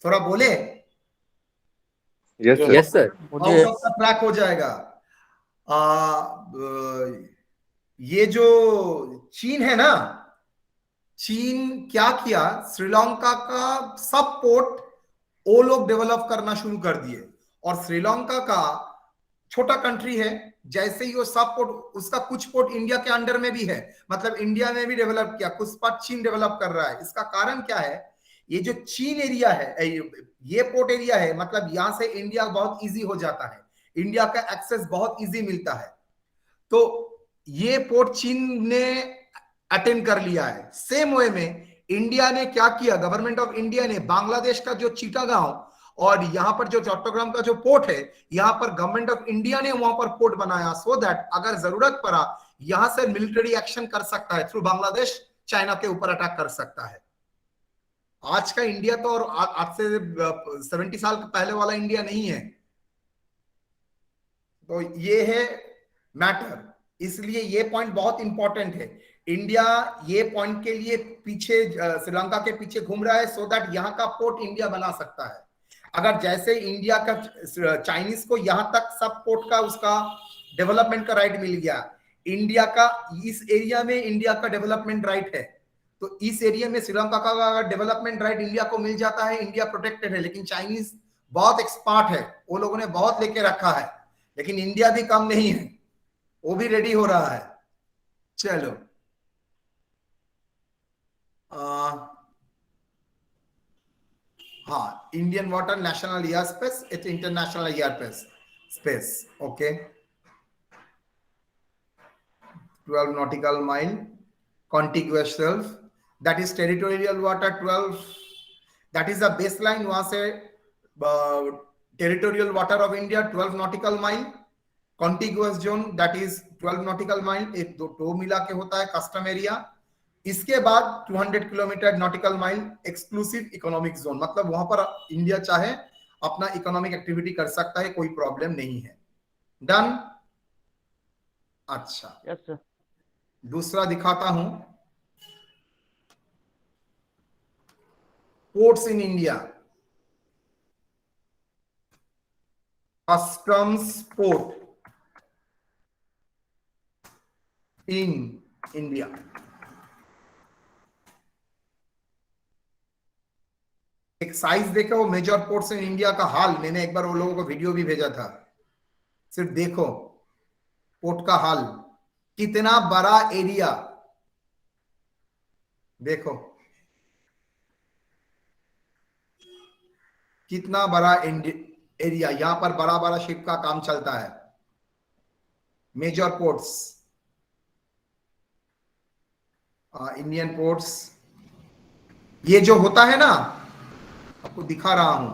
[SPEAKER 1] थोड़ा बोले।
[SPEAKER 4] Yes sir.
[SPEAKER 6] Yes sir.
[SPEAKER 2] मुझे
[SPEAKER 1] आउट ऑफ द ट्रैक हो जाएगा। ये जो चीन है ना, चीन क्या किया, श्रीलंका का सब पोर्ट वो लोग डेवलप करना शुरू कर दिए। और श्रीलंका का छोटा कंट्री है, जैसे ही वो सब पोर्ट, उसका कुछ पोर्ट इंडिया के अंडर में भी है, मतलब इंडिया ने भी डेवलप किया, कुछ पार्ट चीन डेवलप कर रहा है। इसका कारण क्या है, ये जो चीन एरिया है, ये पोर्ट एरिया है, मतलब यहां से इंडिया बहुत इजी हो जाता है, इंडिया का एक्सेस बहुत इजी मिलता है। तो ये पोर्ट चीन ने अटेंड कर लिया है। सेम वे में इंडिया ने क्या किया, गवर्नमेंट ऑफ इंडिया ने बांग्लादेश का जो चिटागांव और यहां पर जो चट्टग्राम का जो पोर्ट है, यहां पर गवर्नमेंट ऑफ इंडिया ने वहां पर पोर्ट बनाया सो दैट अगर जरूरत पड़ा यहां से मिलिट्री एक्शन कर सकता है, थ्रू बांग्लादेश चाइना के ऊपर अटैक कर सकता है। आज का इंडिया तो और आज से 70 साल पहले वाला इंडिया नहीं है। तो ये है मैटर, इसलिए ये पॉइंट बहुत इंपॉर्टेंट है। इंडिया ये पॉइंट के लिए पीछे श्रीलंका के पीछे घूम रहा है सो दैट यहां का पोर्ट इंडिया बना सकता है। अगर जैसे इंडिया का चाइनीज को यहां तक सब पोर्ट का उसका डेवलपमेंट का राइट मिल गया, इंडिया का इस एरिया में इंडिया का डेवलपमेंट राइट है, तो इस एरिया में श्रीलंका का डेवलपमेंट राइट इंडिया को मिल जाता है, इंडिया प्रोटेक्टेड है। लेकिन चाइनीज बहुत एक्सपर्ट है, वो लोगों ने बहुत लेके रखा है, लेकिन इंडिया भी कम नहीं है, वो भी रेडी हो रहा है। चलो हाँ, Indian water national air space, it's international air space. Okay, 12 nautical mile contiguous shelf, that is territorial water 12, that is the baseline, वहां से territorial water of India 12 nautical mile, contiguous zone that is 12 nautical mile, एक दो मिला के होता है custom area. इसके बाद 200 kilometre nautical mile exclusive economic zone, मतलब वहां पर इंडिया चाहे अपना इकोनॉमिक एक्टिविटी कर सकता है, कोई प्रॉब्लम नहीं है। डन? अच्छा,
[SPEAKER 2] यस सर।
[SPEAKER 1] दूसरा दिखाता हूं, ports in India, customs port in India. एक साइज देखो मेजर पोर्ट्स इन इंडिया का हाल, मैंने एक बार वो लोगों को वीडियो भी भेजा था, सिर्फ देखो पोर्ट का हाल। कितना बड़ा एरिया देखो, कितना बड़ा एरिया, यहां पर बड़ा बड़ा शिप का काम चलता है, मेजर पोर्ट्स, इंडियन पोर्ट्स। ये जो होता है ना, आपको दिखा रहा हूं,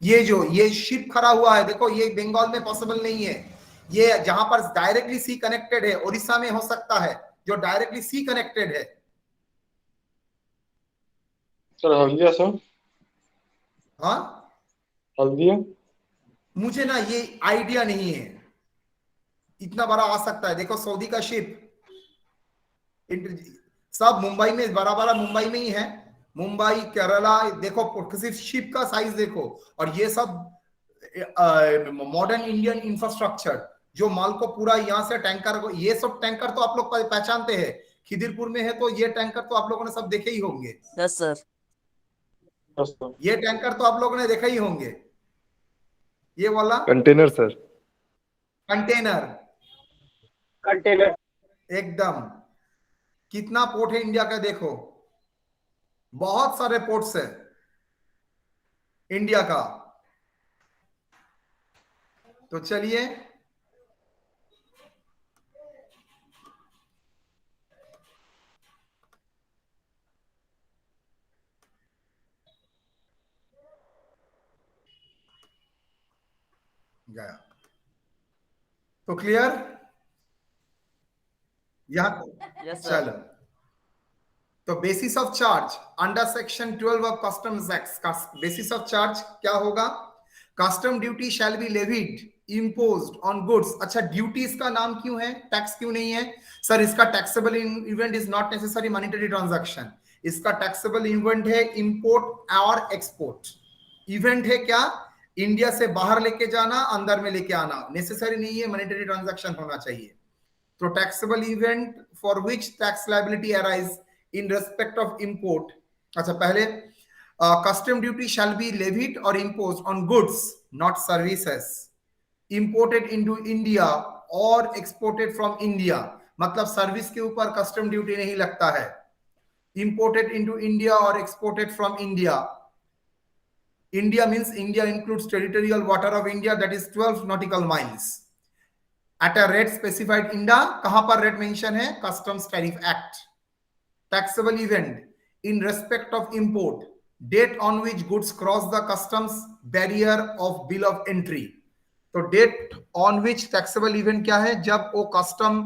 [SPEAKER 1] ये शिप खड़ा हुआ है, देखो ये बंगाल में पॉसिबल नहीं है। ये जहां पर डायरेक्टली सी कनेक्टेड है, उड़ीसा में हो सकता है, जो डायरेक्टली सी कनेक्टेड है।
[SPEAKER 4] सर हल्दिया सर,
[SPEAKER 1] हाँ,
[SPEAKER 4] हल्दिया।
[SPEAKER 1] मुझे ना ये आइडिया नहीं है, इतना बड़ा आ सकता है। देखो सऊदी का शिप सब मुंबई में, बड़ा बड़ा मुंबई में ही है, मुंबई केरला। देखो किसी शिप का साइज देखो, और ये सब मॉडर्न इंडियन इंफ्रास्ट्रक्चर, जो माल को पूरा यहां से टैंकर को, ये सब टैंकर तो आप लोग पहचानते हैं, खिदिरपुर में है तो ये टैंकर तो आप लोगों ने सब देखे ही होंगे।
[SPEAKER 2] Yes sir.
[SPEAKER 1] ये टैंकर तो आप लोगों ने देखा ही होंगे, ये वाला
[SPEAKER 4] कंटेनर सर,
[SPEAKER 1] कंटेनर
[SPEAKER 3] कंटेनर।
[SPEAKER 1] एकदम। कितना पोर्ट है इंडिया का देखो, बहुत सारे पोर्ट्स है इंडिया का। तो चलिए गया, तो क्लियर यहां।
[SPEAKER 2] Yes sir.
[SPEAKER 1] चलो, तो basis of charge under section 12 of customs act का बेसिस ऑफ चार्ज क्या होगा? Custom duty shall be levied imposed on goods. अच्छा, ड्यूटी इसका नाम क्यों है, टैक्स क्यों नहीं है? सर इसका taxable event is not necessary monetary transaction. इसका टैक्सेबल इवेंट है इंपोर्ट और एक्सपोर्ट। इवेंट है क्या? इंडिया से बाहर लेके जाना, अंदर में लेके आना, नेसेसरी नहीं है मॉनेटरी ट्रांजैक्शन होना चाहिए। तो taxable event for which tax liability arise in respect of import. अच्छा, पहले custom duty shall be levied और imposed on goods not services imported into India और एक्सपोर्टेड फ्रॉम इंडिया। मतलब सर्विस के ऊपर कस्टम ड्यूटी नहीं लगता है। इंपोर्टेड इनटू इंडिया और exported from India. India means India includes territorial water of India, that is 12 nautical miles at a rate specified in the, कहां पर रेट मेंशन है? Customs Tariff Act. Taxable event in respect of import, date on which goods cross the customs barrier of bill of entry. तो date on which taxable event क्या है? जब वो custom,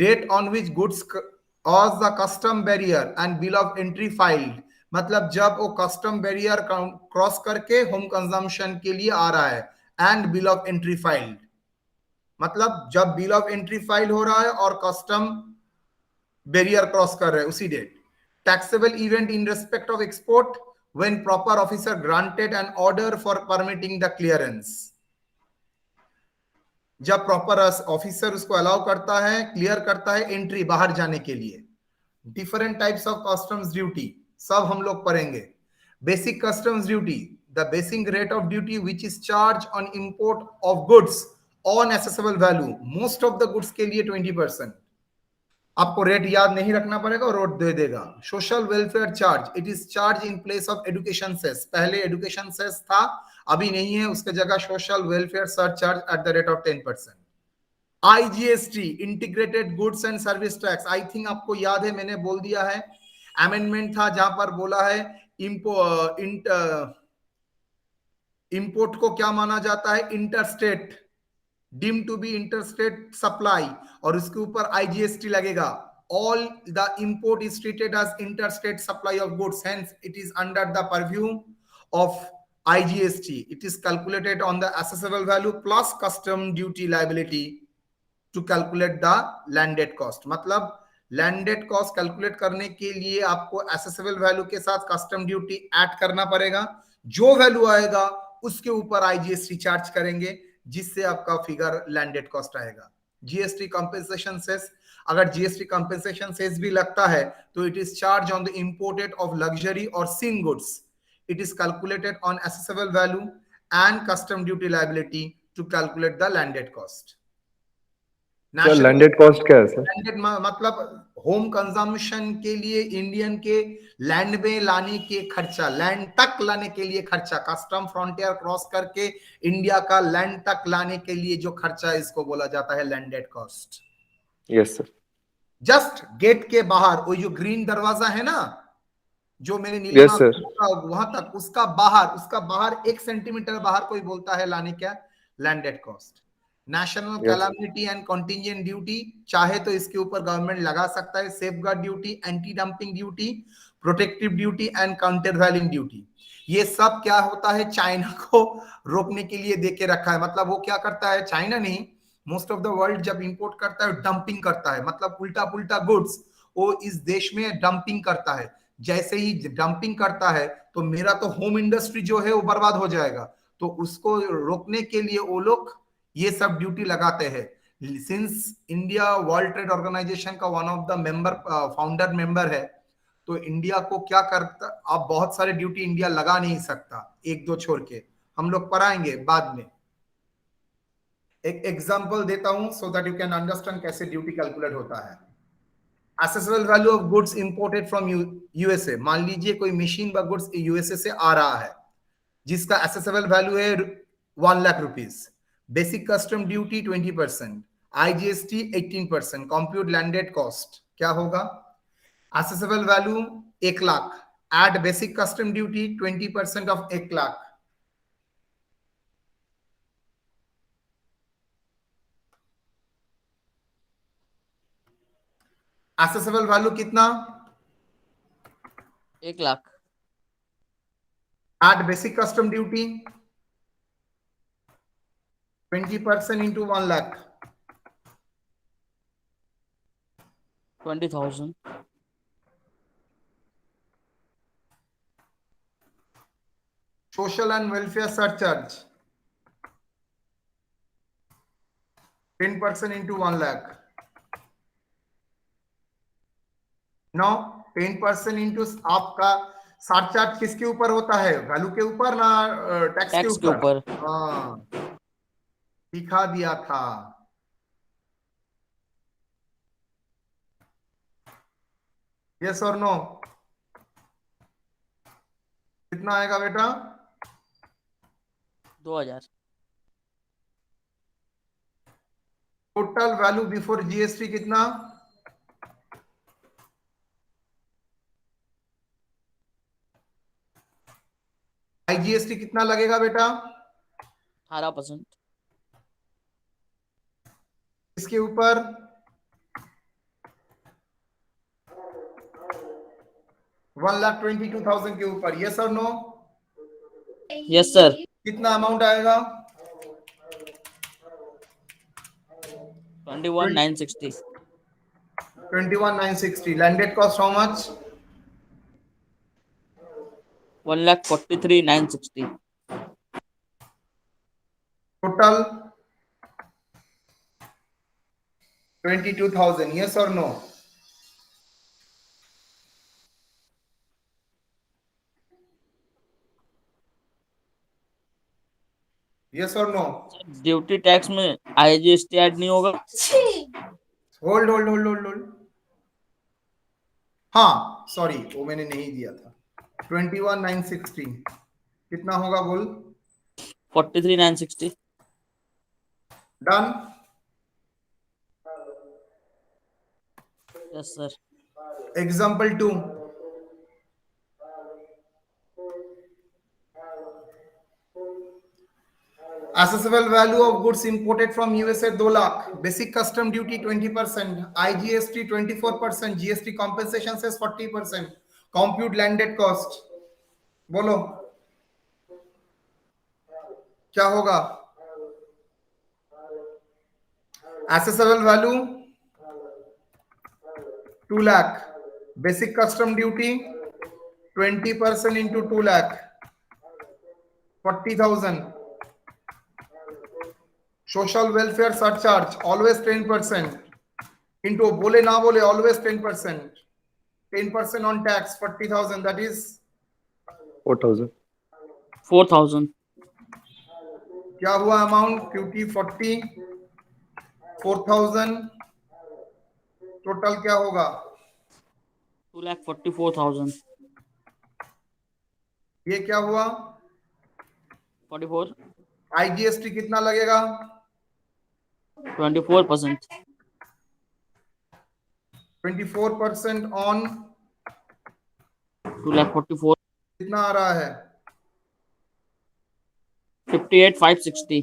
[SPEAKER 1] date on which goods cross the custom barrier and bill of entry filed, मतलब जब वो custom barrier cross करके home consumption के लिए आ रहा है, and bill of entry filed, मतलब जब बिल ऑफ एंट्री फाइल हो रहा है और कस्टम बैरियर क्रॉस कर रहे हैं उसी date. Taxable event in respect of export when proper officer granted an order for permitting the clearance. जब प्रॉपर ऑफिसर उसको अलाउ करता है, क्लियर करता है एंट्री बाहर जाने के लिए। Different types of customs duty सब हम लोग पढ़ेंगे। Basic customs duty, the basic rate of duty which is charge on import of goods on assessable value. Most of the goods के लिए 20%। आपको रेट याद नहीं रखना पड़ेगा और रेट दे देगा। Social welfare charge, it is charge in place of education cess. पहले एजुकेशन सेस था, अभी नहीं है, उसके जगह social welfare surcharge at the rate of 10%। IGST, integrated goods and service tax, I think आपको याद है, मैंने बोल दिया है। अमेंडमेंट था जहां पर बोला है इंपोर्ट को क्या माना जाता है? Interstate, deem to be interstate supply, और उसके ऊपर आईजीएसटी लगेगा। All the import is treated as interstate supply of goods, hence it is under the purview of IGST. It is calculated on the assessable value plus custom duty liability to calculate the landed cost. मतलब landed cost calculate करने के लिए आपको assessable value के साथ custom duty add करना पड़ेगा। जो वैल्यू आएगा उसके ऊपर आईजीएसटी चार्ज करेंगे, जिससे आपका फिगर लैंडेड कॉस्ट आएगा। जीएसटी कंपेंसेशन सेस, अगर जीएसटी कंपेंसेशन सेस भी लगता है तो it is charge on the imported of luxury और sin goods. It is calculated on assessable value and custom duty liability to calculate the landed cost.
[SPEAKER 4] Sir landed cost क्या है sir?
[SPEAKER 1] Landed मतलब home consumption के लिए Indian के land में लाने के खर्चा, लैंड तक लाने के लिए खर्चा, कस्टम फ्रंटियर क्रॉस करके इंडिया का लैंड तक लाने के लिए जो खर्चा है, इसको बोला जाता है landed cost.
[SPEAKER 4] Yes sir.
[SPEAKER 1] Just get के बाहर वो जो ग्रीन दरवाजा है ना, जो मेरे नीलिमा वहां तक, उसका बाहर 1 सेंटीमीटर बाहर कोई बोलता है लाने, क्या landed cost. National calamity and contingent duty, चाहे तो इसके ऊपर गवर्नमेंट लगा सकता है, safeguard duty, anti dumping duty, protective duty and countervailing duty. ये सब क्या होता है, चाइना को रोकने के लिए देके रखा है। मतलब वो क्या करता है, चाइना नहीं, मोस्ट ऑफ द वर्ल्ड जब इंपोर्ट करता है डंपिंग करता है, मतलब उल्टा पुल्टा गुड्स वो इस देश में डंपिंग करता है। जैसे ही डंपिंग करता है तो मेरा तो होम इंडस्ट्री जो है वो बर्बाद हो जाएगा, तो उसको रोकने के लिए वो लोग ये सब ड्यूटी लगाते हैं। Since India world trade organisation का one of the member founder member है, तो इंडिया को क्या करता, अब बहुत सारे ड्यूटी इंडिया लगा नहीं सकता, 1-2 छोड़ के, हम लोग पढ़ाएंगे बाद में। एक एग्जांपल देता हूं so that you can understand कैसे ड्यूटी कैलकुलेट होता है। Accessible value of goods imported from USA, मान लीजिए कोई मशीन व गुड्स यूएसए से आ रहा है जिसका असेसेबल वैल्यू है 1 lakh rupees, basic custom duty 20%, IGST 18%, compute landed cost क्या होगा, assessable value 1 lakh, add basic custom duty 20% of 1 lakh, assessable value कितना,
[SPEAKER 2] 1 lakh,
[SPEAKER 1] add basic custom duty 20% into 1 lakh,
[SPEAKER 2] 20,000,
[SPEAKER 1] social and welfare surcharge 10% into 1 lakh. Now 10% into आपका surcharge किसके ऊपर होता है, value के ऊपर ना टैक्स के ऊपर? हाँ, दिखा दिया था। यस और नो, कितना आएगा बेटा?
[SPEAKER 2] 2,000,
[SPEAKER 1] टोटल वैल्यू बिफोर जीएसटी कितना? आईजीएसटी कितना लगेगा बेटा?
[SPEAKER 2] 18%,
[SPEAKER 1] इसके ऊपर 1,22,000 के ऊपर। यस और नो?
[SPEAKER 2] Yes sir.
[SPEAKER 1] कितना अमाउंट आएगा?
[SPEAKER 2] 21,960,
[SPEAKER 1] 21,960। Landed cost how much?
[SPEAKER 2] 1,43,960,
[SPEAKER 1] total 22,000। Yes और नो? यस और नो?
[SPEAKER 2] ड्यूटी टैक्स में आईजीएसटी ऐड नहीं होगा?
[SPEAKER 1] Hold hold hold hold hold, हाँ सॉरी वो मैंने नहीं दिया था। 21,960 कितना होगा बोल?
[SPEAKER 2] 43,960,
[SPEAKER 1] done?
[SPEAKER 2] Yes sir.
[SPEAKER 1] Example 2, assessable value of goods imported from USA 2 lakh, basic custom duty 20%, IGST 24%, GST compensation says 40%, compute landed cost, बोलो क्या होगा? assessable value 2 lakh, basic custom duty 20% into 2 lakh 40,000, social welfare surcharge always 10% into बोले ना बोले always 10%, 10% on tax 40,000, that is
[SPEAKER 2] 4,000,
[SPEAKER 1] क्या हुआ amount? 50, 40, 4,000 total क्या होगा?
[SPEAKER 2] 2,44,000
[SPEAKER 1] ये क्या हुआ?
[SPEAKER 2] 44
[SPEAKER 1] आईजीएसटी कितना लगेगा?
[SPEAKER 2] 24%.
[SPEAKER 1] 24% ऑन
[SPEAKER 2] 2,44
[SPEAKER 1] कितना आ रहा है?
[SPEAKER 2] 58,560.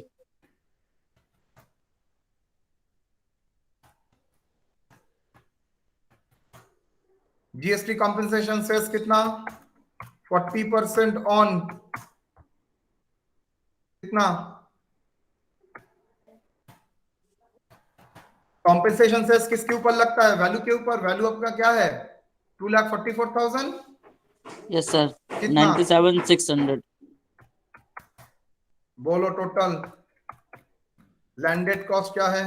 [SPEAKER 1] जीएसटी कॉम्पेंसेशन सेस कितना? 40% ऑन कितना? कॉम्पेंसेशन सेस किसके ऊपर लगता है? वैल्यू के ऊपर। वैल्यू आपका क्या है? 2,44,000।
[SPEAKER 2] Yes sir.
[SPEAKER 1] कितना?
[SPEAKER 2] 97,600.
[SPEAKER 1] बोलो टोटल लैंडेड कॉस्ट क्या है?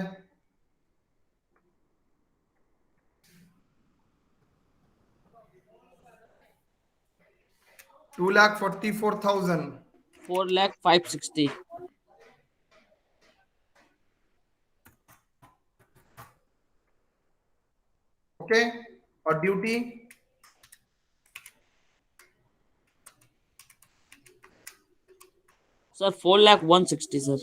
[SPEAKER 1] $2,44,000।
[SPEAKER 2] 4,560.
[SPEAKER 1] ओके। और ड्यूटी?
[SPEAKER 2] Sir 4,160 sir.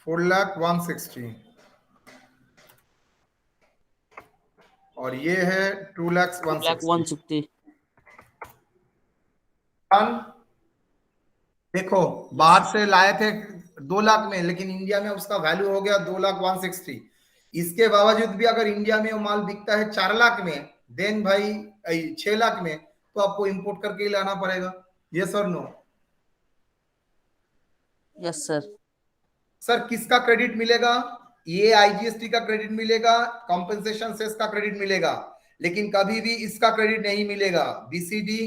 [SPEAKER 1] 4,160 और ये है 2,160।
[SPEAKER 2] 2,160.
[SPEAKER 1] देखो बाहर से लाए थे 2 लाख में, लेकिन इंडिया में उसका वैल्यू हो गया 2,160। इसके बावजूद भी अगर इंडिया में वो माल बिकता है 4 लाख में, देन भाई 6 लाख में, तो आपको इंपोर्ट करके ही लाना पड़ेगा। यस और नो?
[SPEAKER 2] Yes sir.
[SPEAKER 1] सर किसका क्रेडिट मिलेगा? ये आईजीएसटी का क्रेडिट मिलेगा, कॉम्पेंसेशन सेस का क्रेडिट मिलेगा, लेकिन कभी भी इसका क्रेडिट नहीं मिलेगा। बीसीडी।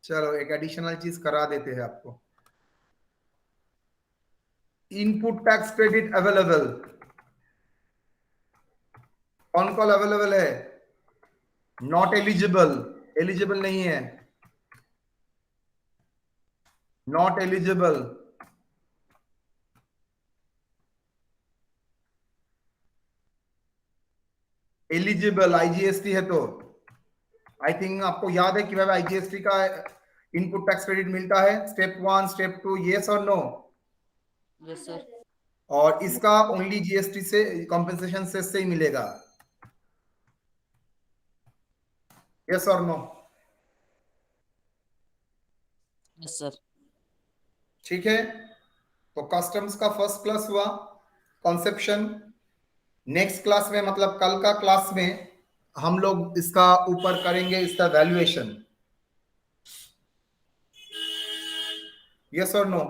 [SPEAKER 1] चलो एक एडिशनल चीज करा देते हैं आपको। Input tax credit available. कौन कौन अवेलेबल है? नॉट एलिजिबल, एलिजिबल नहीं है, नॉट एलिजिबल। एलिजिबल आईजीएसटी है तो आई थिंक आपको याद है कि भाई आईजीएसटी का इनपुट टैक्स क्रेडिट मिलता है। स्टेप 1, स्टेप 2, यस और नो?
[SPEAKER 2] Yes sir.
[SPEAKER 1] और इसका ओनली जीएसटी से कॉम्पेंसेशन सेस से ही मिलेगा। यस और नो?
[SPEAKER 2] Yes sir.
[SPEAKER 1] ठीक है, तो कस्टम्स का फर्स्ट क्लास हुआ, कॉन्सेप्शन। नेक्स्ट क्लास में मतलब कल का क्लास में हम लोग इसका ऊपर करेंगे इसका वैल्यूएशन। यस और नो?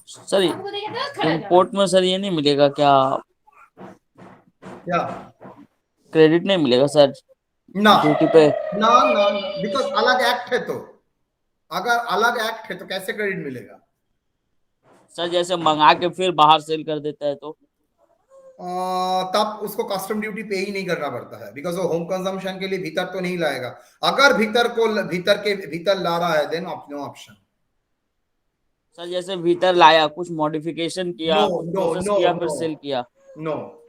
[SPEAKER 2] सर इंपोर्ट में सर ये नहीं मिलेगा क्या?
[SPEAKER 1] क्या?
[SPEAKER 2] क्रेडिट नहीं मिलेगा सर
[SPEAKER 1] ना
[SPEAKER 2] ड्यूटी पे?
[SPEAKER 1] ना ना, बिकॉज अलग एक्ट है, तो अगर अलग एक्ट है तो कैसे क्रेडिट मिलेगा?
[SPEAKER 2] सर जैसे मंगा के फिर बाहर सेल कर देता है तो?
[SPEAKER 1] तब उसको कस्टम ड्यूटी पे ही नहीं करना पड़ता है, बिकॉज वो होम कंजम्पशन के लिए भीतर तो नहीं लाएगा। अगर भीतर ला रहा है देन नो ऑप्शन।
[SPEAKER 2] सर जैसे भीतर लाया, कुछ मॉडिफिकेशन किया,
[SPEAKER 1] नो
[SPEAKER 2] कुछ
[SPEAKER 1] नो
[SPEAKER 2] प्रोसेस
[SPEAKER 1] नो
[SPEAKER 2] किया, फिर
[SPEAKER 1] नो
[SPEAKER 2] सेल किया?
[SPEAKER 1] नो।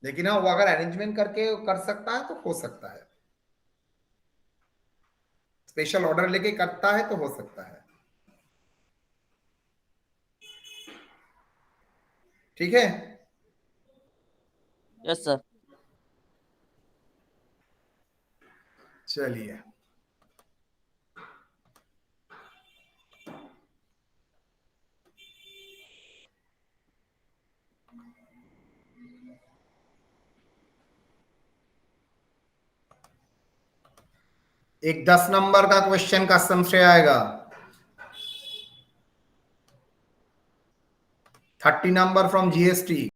[SPEAKER 1] लेकिन हाँ, वो अगर अरेंजमेंट करके कर सकता है तो हो सकता है, स्पेशल ऑर्डर लेके करता है तो हो सकता है। ठीक है।
[SPEAKER 2] Yes sir.
[SPEAKER 1] चलिए, एक 10 नंबर का क्वेश्चन कस्टम से आएगा, 30 नंबर फ्रॉम जीएसटी।